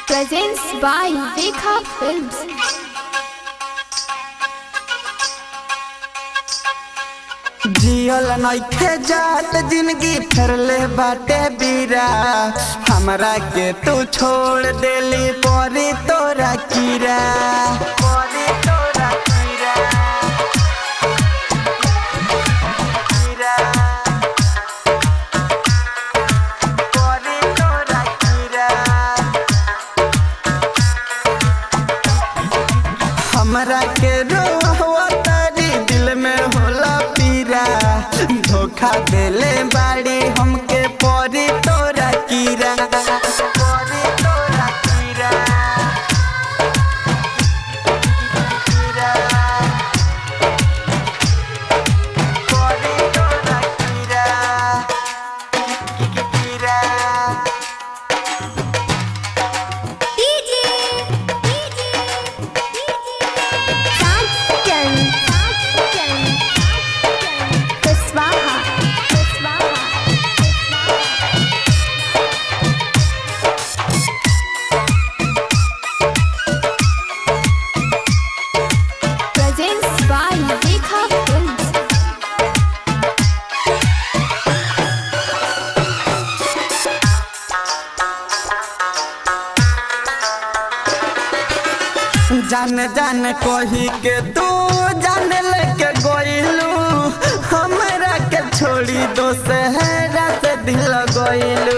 presents by Rekha Films. जियल नइखे जात जिंदगी फिरले बाटे बीरा, हमरा के तू छोड़ देली परी तोरा कीरा। परी तोरा कीरा, कीरा। परी तोरा कीरा। हमरा के रोवा तारी दिल में होला पीरा, धोखा देले बाड़ी हमके परी तोरा कीरा। परी तोरा कीरा, कीरा। परी तोरा कीरा, कीरा। Presents by Rekha Films. जान जान कही के तू जान लेके गइलू, हमरा के छोड़ी दोसरा से दिल गइलू।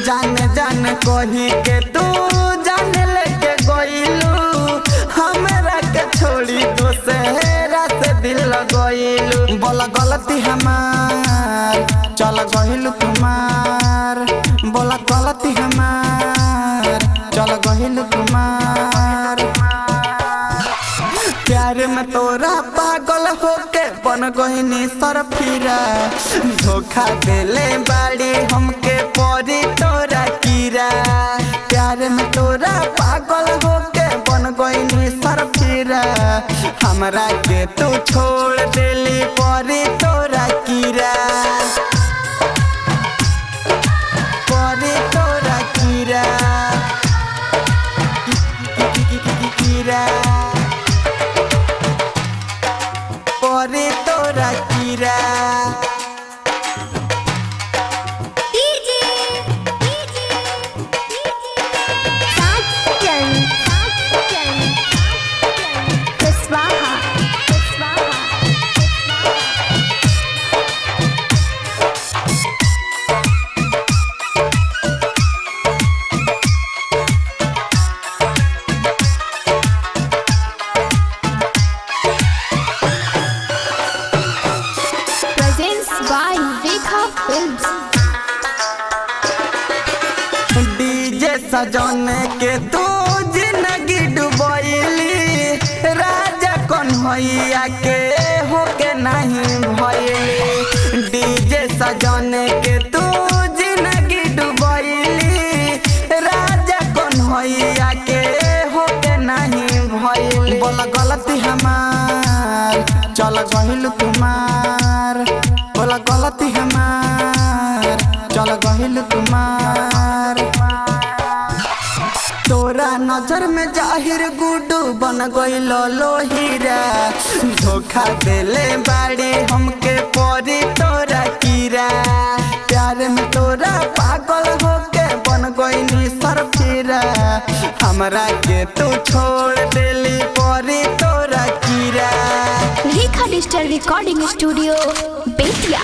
जान जान कही के तू जान लेके गइलू, हमरा के छोड़ी दोसरा से दिल गइलू। बोला गलती हमार, चल गइलू तुम्हार। बोला गलती हमार, चल गइलू तुम्हार। प्यार में तोरा पागल होके बन गइनी सरफिरा, धोखा देले बाड़ी हमके परी तोरा कीरा। प्यार में तोरा पागल होके बन गइनी सरफिरा, हमरा के तू छोड़ देली परी तोरा कीरा। परी तोरा कीरा, कीरा। परी तोरा कीरा। Presents by Rekha Films. DJ सजन के तू जिंदगी डुबैली, राजा कन्हैया के होके नहीं भइली। डीजे सजन के तू जिंदगी डुबैली, राजा कन्हैया के होके नहीं भइली। बोला गलती हमार, चल गइलू तुम्हार। बोला गलती हमार, चल गइलू तुम्हार। तोरा नजर में जाहिर गुडू बन गइल लोहीरा, धोखा देले बाड़ी हमके परी तोरा कीरा। प्यार में तोरा पागल होके बन गइनी सरफिरा, हमरा के तू छोड़ देली परी तोरा कीरा। Rekha Digital Recording Studio, Betia.